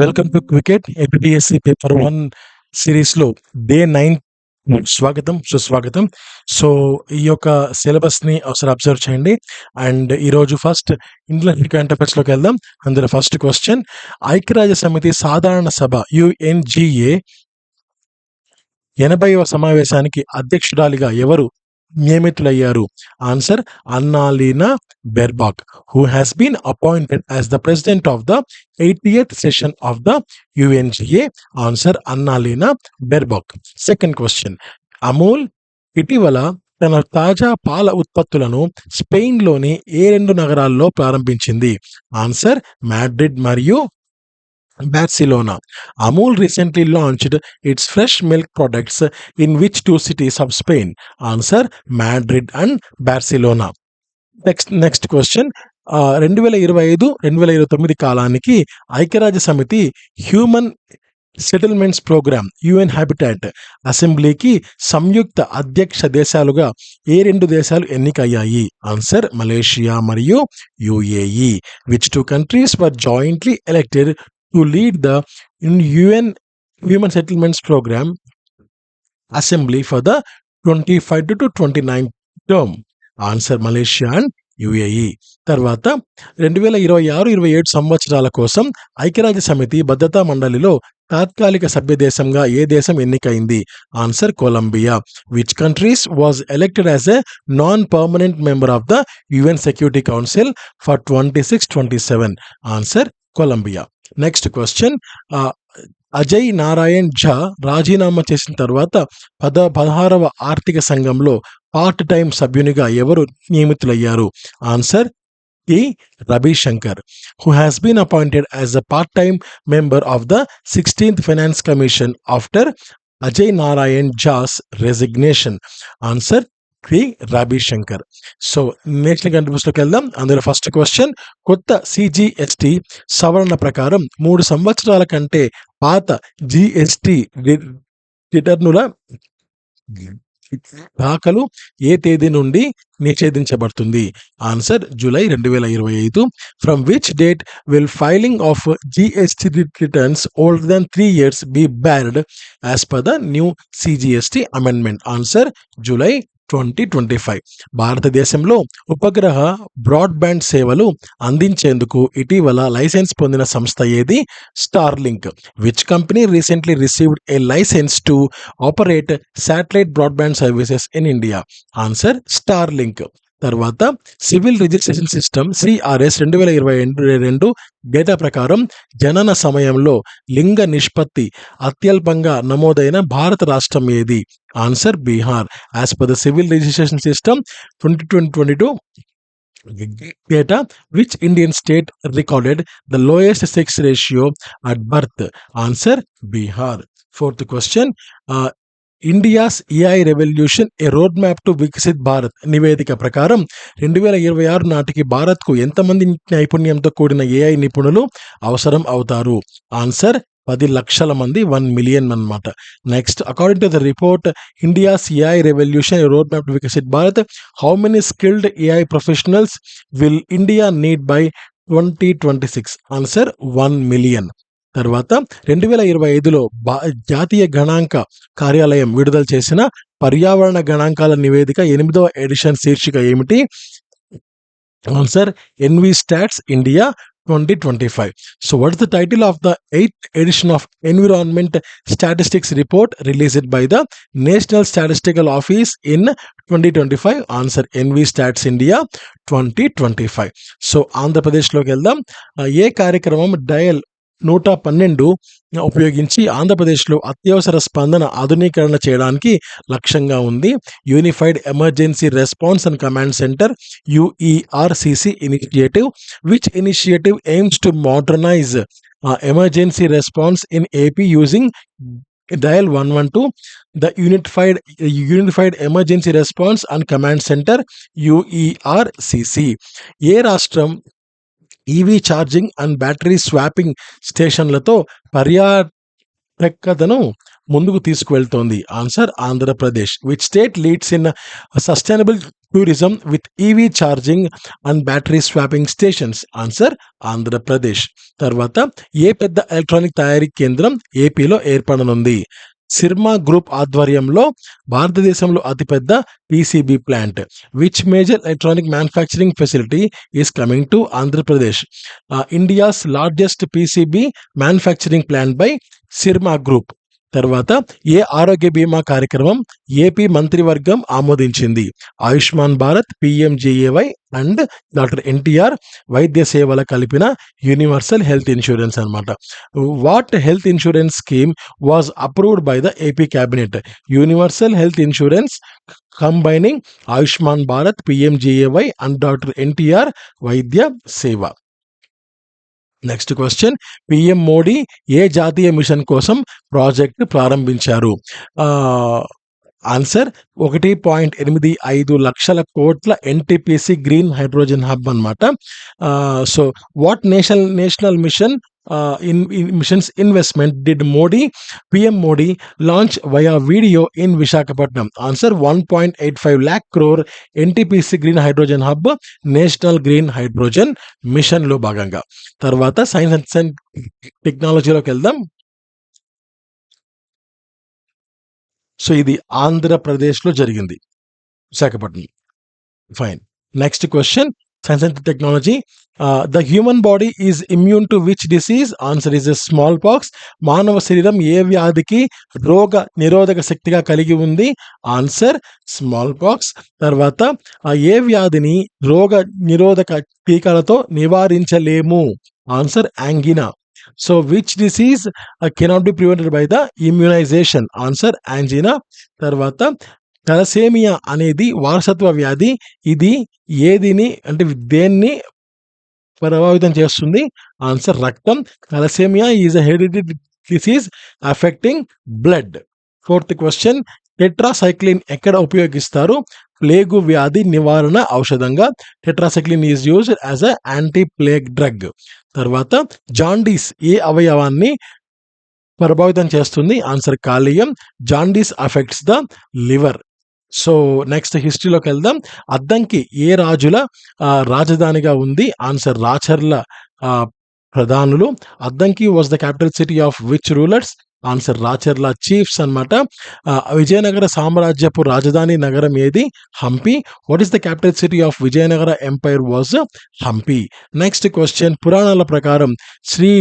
Welcome to cricket APSC paper 1 సిరీస్లో day 9 స్వాగతం సుస్వాగతం. సో ఈ యొక్క సిలబస్ని ఒకసారి అబ్జర్వ్ చేయండి. అండ్ ఈరోజు ఫస్ట్ ఇండియన్ కరెంట్ అఫైర్స్లోకి వెళ్దాం. అందులో ఫస్ట్ క్వశ్చన్, ఐక్యరాజ్య సమితి సాధారణ సభ యుఎన్జిఏ 80వ సమావేశానికి అధ్యక్షురాలిగా ఎవరు నియమితులయ్యారు? Answer, Annalena Baerbock, who has been appointed as the president of the 80th session of the UNGA. Answer, Annalena Baerbock. Second question, Amul ఇటీవల తన తాజా పాల ఉత్పత్తులను స్పెయిన్లోని ఏ రెండు నగరాల్లో ప్రారంభించింది? ఆన్సర్, మాడ్రిడ్ మరియు Barcelona. Amul recently launched its fresh milk products in which two cities of Spain? Answer, Madrid and Barcelona. Next question, 2025-2029 కాలానికి ఐక్యరాజ్య సమితి human settlements programme UN habitat అసెంబ్లీకి సంయుక్త అధ్యక్ష దేశాలుగా ఏ రెండు దేశాలు ఎన్నికయ్యాయి? ఆన్సర్, మలేషియా మరియు UAE. Which two countries were jointly elected to lead the UN Human Settlements Program Assembly for the 25 to 29 term? Answer, Malaysia and UAE. తర్వాత 2026-27 సంవత్సరాల కోసం ఐక్యరాజ్య సమితి భద్రతా మండలిలో తాత్కాలిక సభ్య దేశంగా ఏ దేశం ఎన్నికైంది? Answer, Colombia. Which countries was elected as a non permanent member of the UN security council for 26-27? Answer, Colombia. Next question, Ajay Narayan Jha రాజీనామా చేసిన తర్వాత 16వ ఆర్థిక సంఘంలో పార్ట్ టైం సభ్యునిగా ఎవరు నియమితులయ్యారు? Answer, T Ravishankar, who has been appointed as a part-time member of the 16th Finance Commission after Ajay Narayan Jha's resignation. Answer, T Ravishankar. So next కంట్రీస్లోకి వెళ్దాం. అందులో ఫస్ట్ క్వశ్చన్, కొత్త సిజిఎస్టి సవరణ ప్రకారం 3 సంవత్సరాల కంటే పాత జిఎస్టి రిటర్నుల దాఖలు ఏ తేదీ నుండి నిషేధించబడుతుంది? Answer, July 2025. From which date will filing of GST returns older than 3 years be banned as per the new CGST amendment? Answer, July 2025. భారతదేశంలో ఉపగ్రహ బ్రాడ్బ్యాండ్ సేవలు అందించేందుకు ఇటీవల లైసెన్స్ పొందిన సంస్థ ఏది? Starlink. Which company recently received a license to operate satellite broadband services in India? Answer, Starlink. తర్వాత civil registration system CRS 2022 data ప్రకారం జనన సమయంలో లింగ నిష్పత్తి అత్యల్పంగా నమోదైన భారత రాష్ట్రం ఏది? Answer, Bihar. As per the civil registration system 2022 data, which Indian state recorded the lowest sex ratio at birth? Answer, Bihar. Fourth question, India's AI revolution A road map to Viksit Bharat నివేదిక ప్రకారం 2026 నాటికి భారత్కు ఎంతమంది నైపుణ్యంతో కూడిన ఏఐ నిపుణులు అవసరం అవుతారు? ఆన్సర్, 10 లక్షల మంది, 1 million అన్నమాట. Next, according to the report India's AI revolution road map to Viksit Bharat, how many skilled AI professionals will India need by 2026? Answer, 1 million. తర్వాత 2025లో జాతీయ గణాంక కార్యాలయం విడుదల చేసిన పర్యావరణ గణాంకాల నివేదిక 8వ ఎడిషన్ శీర్షిక ఏమిటి? Answer, EnviStats India 2025. So what is the title of the 8th edition of Environment Statistics Report released by the National Statistical Office in 2025? Answer, NV Stats India 2025. So ఆంధ్రప్రదేశ్లోకి వెళ్దాం. ఏ కార్యక్రమం డయల్ 112 ఉపయోగించి ఆంధ్రప్రదేశ్లో అత్యవసర స్పందన ఆధునీకరణ చేయడానికి లక్ష్యంగా ఉంది? Unified emergency response and command centre UERCC initiative. Which initiative aims to modernise emergency response in AP using dial 112, the unified emergency response and command center UERCC. ఏ రాష్ట్రం EV charging and battery swapping స్టేషన్లతో పర్యాటకతను ముందుకు తీసుకువెళ్తోంది? Answer Andhra Pradesh. Which state leads in sustainable tourism with EV charging and battery swapping stations? Answer Andhra Pradesh. తర్వాత ఏ పెద్ద electronic తయారీ కేంద్రం ఏపీలో ఏర్పడనుంది? సిర్మా గ్రూప్ ఆధ్వర్యంలో భారతదేశంలో అతిపెద్ద PCB plant. Which major electronic manufacturing facility is coming to Andhra Pradesh? India's largest PCB manufacturing plant by Syrma group. తర్వాత ఏ ఆరోగ్య బీమా కార్యక్రమం ఏపీ మంత్రివర్గం ఆమోదించింది? Ayushman Bharat, PMJAY and doctor NTR వైద్య సేవల కలిపిన యూనివర్సల్ హెల్త్ ఇన్సూరెన్స్ అనమాట. What health insurance scheme was approved by the AP cabinet? Universal health insurance combining Ayushman Bharat, PMJAY and doctor NTR వైద్య సేవ. నెక్స్ట్ క్వశ్చన్, పిఎం మోడీ ఏ జాతీయ మిషన్ కోసం ప్రాజెక్ట్ ప్రారంభించారు? ఆన్సర్ 1.85 లక్షల కోట్ల ఎన్టీపీసీ గ్రీన్ హైడ్రోజన్ హబ్ అనమాట. So what national mission in missions investment did PM Modi launch via video in Visakhapatnam? Answer 1.85 lakh crore NTPC Green Hydrogen Hub national green hydrogen mission లో భాగంగా. తర్వాత science and టెక్నాలజీలోకి వెళ్దాం. So ఇది ఆంధ్రప్రదేశ్లో జరిగింది, Visakhapatnam. Fine. Next question, science and technology. The human body is immune to which disease? Answer is small pox. మానవ శరీరం ఏ వ్యాధికి రోగ నిరోధక శక్తిగా కలిగి ఉంది? Answer small pox. తర్వాత ఏ వ్యాధిని రోగ నిరోధక టీకాలతో నివారించలేము? Answer angina. So which disease cannot be prevented by the immunization? Answer angina. తర్వాత తలసేమియా అనేది వారసత్వ వ్యాధి. ఇది దేన్ని ప్రభావితం చేస్తుంది? ఆన్సర్ రక్తం. Thalassemia is a hereditary disease affecting blood. Fourth question, tetracycline ఎక్కడ ఉపయోగిస్తారు? ప్లేగు వ్యాధి నివారణ ఔషధంగా tetracycline is used as a anti plague drug. తర్వాత జాండీస్ ఏ అవయవాన్ని ప్రభావితం చేస్తుంది? ఆన్సర్ కాలేయం. Jaundice affects the liver. So next హిస్టరీలోకి వెళ్దాం. అద్దంకి ఏ రాజుల రాజధానిగా ఉంది? ఆన్సర్ రాచర్ల ప్రధానులు. Addanki was the capital city of which rulers? Answer Racharla chiefs అనమాట. విజయనగర సామ్రాజ్యపు రాజధాని నగరం ఏది? Hampi. What is the capital city of Vijayanagara umpire was? Hampi. Next question, పురాణాల ప్రకారం శ్రీ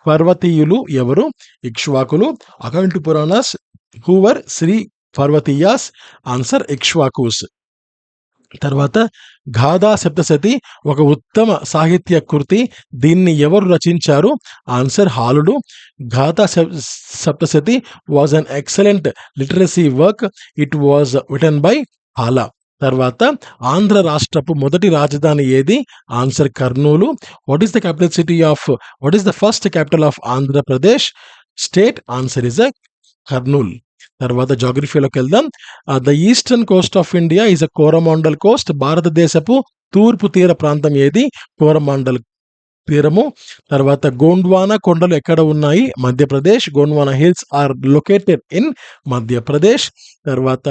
పర్వతీయులు ఎవరు? ఇక్ష్వాకులు. According to Puranas who were Sri Parvatiyas? Answer Ikshvakus. తర్వాత గాథా సప్తశతి ఒక ఉత్తమ సాహిత్య కృతి. దీన్ని ఎవరు రచించారు? Answer హాలుడు. Gatha Saptashati was an excellent literacy work. It was written by హాలా. తర్వాత ఆంధ్ర రాష్ట్రపు మొదటి రాజధాని ఏది? Answer Kurnool. What is the first capital of Andhra Pradesh state? Answer is Kurnool. తర్వాత జాగ్రఫీలోకి వెళ్దాం. The eastern Coast of India is a Coromandel Coast. భారతదేశపు తూర్పు తీర ప్రాంతం ఏది? కోరమాండల్ తీరము. తర్వాత గోండ్వానా కొండలు ఎక్కడ ఉన్నాయి? Madhya Pradesh. Gondwana hills are located in Madhya Pradesh. తర్వాత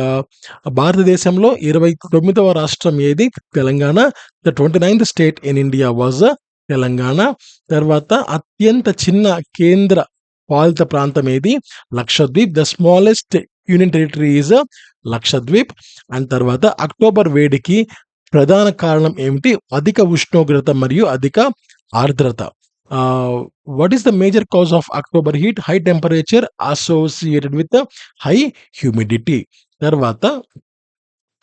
భారతదేశంలో 29వ రాష్ట్రం ఏది? Telangana. The 29th state in India was Telangana. తర్వాత అత్యంత చిన్న కేంద్ర పాలిత ప్రాంతం ఏది? Lakshadweep. The smallest union territory is Lakshadweep. And తర్వాత అక్టోబర్ వేడికి ప్రధాన కారణం ఏమిటి? అధిక ఉష్ణోగ్రత మరియు అధిక ఆర్ద్రత. What is the major cause of October heat? High temperature associated with high humidity. తర్వాత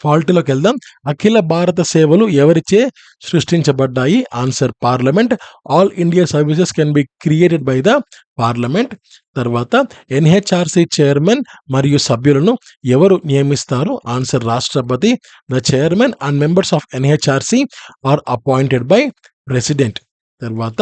ఫాల్ట్లోకి వెళ్దాం. అఖిల భారత సేవలు ఎవరిచే సృష్టించబడ్డాయి? Answer parliament. All India services can be created by the parliament. తర్వాత ఎన్హెచ్ఆర్సి చైర్మన్ మరియు సభ్యులను ఎవరు నియమిస్తారు? ఆన్సర్ రాష్ట్రపతి. The chairman and members of NHRC are appointed by president. తర్వాత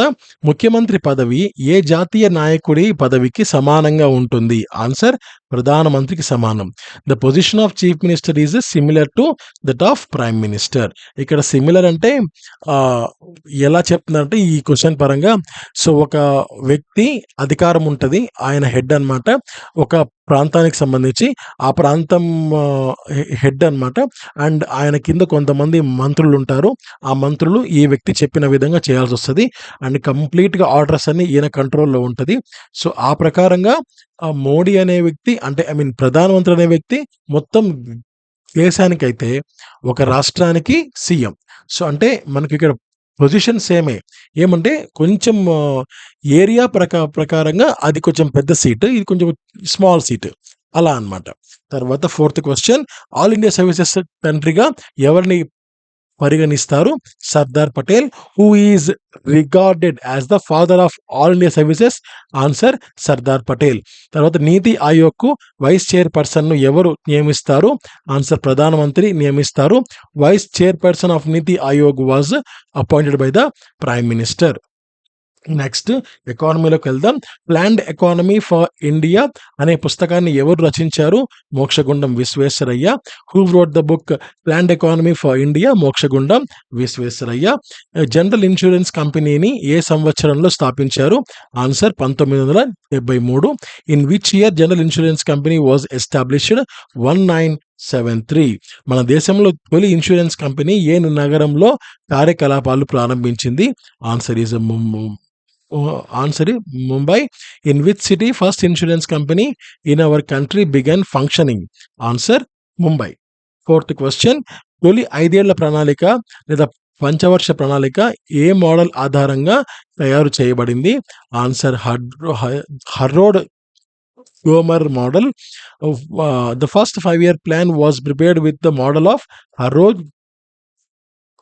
ముఖ్యమంత్రి పదవి ఏ జాతీయ నాయకుడి పదవికి సమానంగా ఉంటుంది? ఆన్సర్ ప్రధానమంత్రికి సమానం. The position of chief minister is similar to that of prime minister. ఇక్కడ సిమిలర్ అంటే ఎలా చెప్తున్నారంటే ఈ క్వశ్చన్ పరంగా, సో ఒక వ్యక్తి అధికారం ఉంటుంది, ఆయన హెడ్ అనమాట, ఒక ప్రాంతానికి సంబంధించి ఆ ప్రాంతం హెడ్ అనమాట. అండ్ ఆయన కింద కొంతమంది మంత్రులు ఉంటారు. ఆ మంత్రులు ఈ వ్యక్తి చెప్పిన విధంగా చేయాల్సి వస్తుంది. అండ్ కంప్లీట్గా ఆర్డర్స్ అన్ని ఈయన కంట్రోల్లో ఉంటుంది. సో ఆ ప్రకారంగా మోడీ అనే వ్యక్తి, అంటే ఐ మీన్ ప్రధానమంత్రి అనే వ్యక్తి మొత్తం దేశానికైతే, ఒక రాష్ట్రానికి సీఎం. సో అంటే మనకి ఇక్కడ పొజిషన్ సేమే, ఏమంటే కొంచెం ఏరియా ప్రకారంగా అది కొంచెం పెద్ద సీటు, ఇది కొంచెం స్మాల్ సీటు, అలా అన్నమాట. తర్వాత 4th question, all India services కంట్రీగా ఎవరిని పరిగణిస్తారు? Sardar Patel. Who is regarded as the father of all India services? Answer Sardar Patel. తర్వాత నీతి ఆయోగ్కు వైస్ చైర్పర్సన్ను ఎవరు నియమిస్తారు? ఆన్సర్ ప్రధానమంత్రి నియమిస్తారు. Vice chairperson of NITI Aayog was appointed by the prime minister. Next ఎకానమీలోకి వెళ్దాం. ప్లాన్డ్ ఎకానమీ ఫర్ ఇండియా అనే పుస్తకాన్ని ఎవరు రచించారు? Mokshagundam Visvesvaraya. Who wrote the book planned economy for India? Mokshagundam Visvesvaraya. General insurance కంపెనీని ఏ సంవత్సరంలో స్థాపించారు? Answer 1973. In which year general insurance company was established? 1973. మన దేశంలో తొలి ఇన్సూరెన్స్ కంపెనీ ఏ నగరంలో కార్యకలాపాలు ప్రారంభించింది? Answer is Mumbai. In which city first insurance company in our country began functioning? Answer Mumbai. 4th question, తొలి 5 ఏళ్ల ప్రణాళిక లేదా పంచవర్ష ప్రణాళిక ఏ మోడల్ ఆధారంగా తయారు చేయబడింది? Answer Harrod Domar model. The first 5-year plan was prepared with the model of Harrod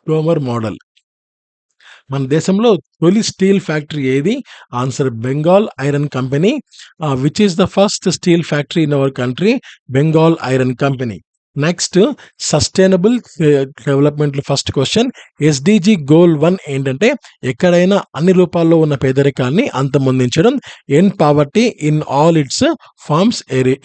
Domar model. మన దేశంలో తొలి స్టీల్ ఫ్యాక్టరీ ఏది? Answer Bengal iron company. Which is the first steel factory in our country? Bengal iron company. Next sustainable development first question, SDG goal 1 ఏంటంటే ఎక్కడైనా అన్ని రూపాల్లో ఉన్న పేదరికాన్ని అంతమొందించడం. End poverty in all its forms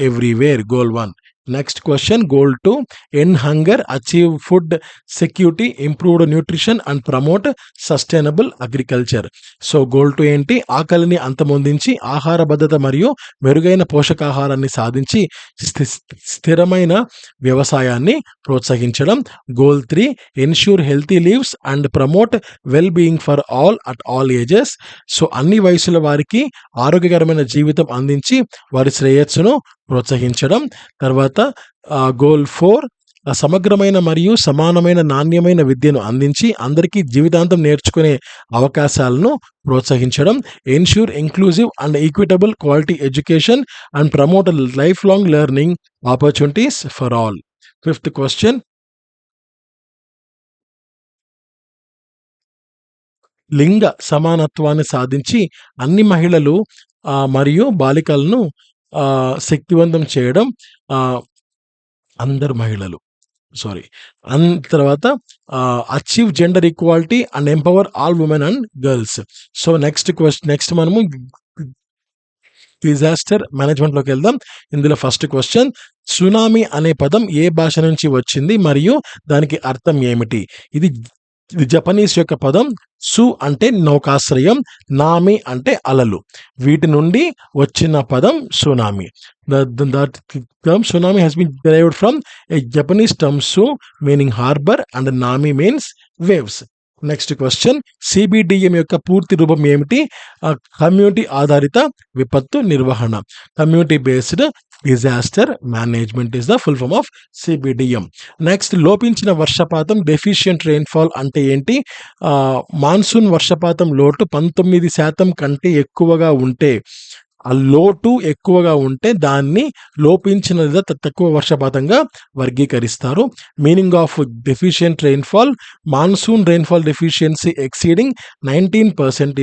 everywhere. Goal 1. Next question, goal 2, end hunger, achieve food security, improved nutrition and promote sustainable agriculture. So goal 2 ఏంటి? ఆకలిని అంతమొందించి ఆహార భద్రత మరియు మెరుగైన పోషకాహారాన్ని సాధించి స్థిరమైన వ్యవసాయాన్ని ప్రోత్సహించడం. Goal 3, ensure healthy leaves and promote well being for all at all ages. So అన్ని వయసుల వారికి ఆరోగ్యకరమైన జీవితం అందించి వారి శ్రేయస్సును ప్రోత్సహించడం. తర్వాత గోల్ 4, సమగ్రమైన మరియు సమానమైన నాణ్యమైన విద్యను అందించి అందరికీ జీవితాంతం నేర్చుకునే అవకాశాలను ప్రోత్సహించడం. Ensure inclusive and equitable quality education and promote life long learning opportunities for all. 5th question, లింగ సమానత్వాన్ని సాధించి అన్ని మహిళలు మరియు బాలికలను శక్తివంతం చేయడం. అందరు మహిళలు తర్వాత achieve gender equality and empower all women and girls. So next మనము డిజాస్టర్ మేనేజ్మెంట్లోకి వెళ్దాం. ఇందులో ఫస్ట్ క్వశ్చన్, సునామీ అనే పదం ఏ భాష నుంచి వచ్చింది మరియు దానికి అర్థం ఏమిటి? ఇది జపనీస్ యొక్క పదం. సు అంటే నౌకాశ్రయం, నామి అంటే అలలు, వీటి నుండి వచ్చిన పదం tsunami. That term tsunami has been derived from a Japanese term su meaning harbor and nami means waves. Next question, CBDM యొక్క పూర్తి రూపం ఏమిటి? కమ్యూనిటీ ఆధారిత విపత్తు నిర్వహణ. Community based disaster management is the full form of CBDM. Next, లోపించిన వర్షపాతం deficient rainfall అంటే ఏంటి? మాన్సూన్ వర్షపాతం లోటు 19% కంటే ఎక్కువగా ఉంటే, ఆ లోటు ఎక్కువగా ఉంటే దాన్ని లోపించిన లేదా తక్కువ వర్షపాతంగా వర్గీకరిస్తారు. Meaning of deficient rainfall, monsoon rainfall deficiency exceeding 19%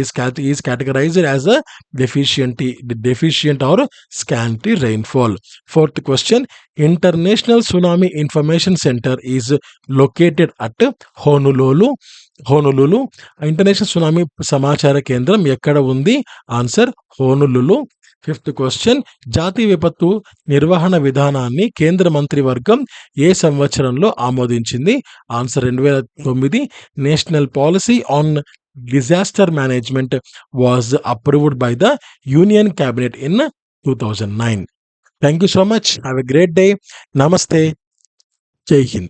is categorised as a deficient or scanty rainfall. 4th question, international tsunami information centre is located at Honolulu. Honolulu. International tsunami సమాచార కేంద్రం ఎక్కడ ఉంది? ఆన్సర్ హోనులులు. ఫిఫ్త్ క్వశ్చన్, జాతీయ విపత్తు నిర్వహణ విధానాన్ని కేంద్ర మంత్రివర్గం ఏ సంవత్సరంలో ఆమోదించింది? Answer 2009. National policy on disaster management was approved by the union cabinet in 2009. Thank you so much. Have a great day. నమస్తే. జై హింద్.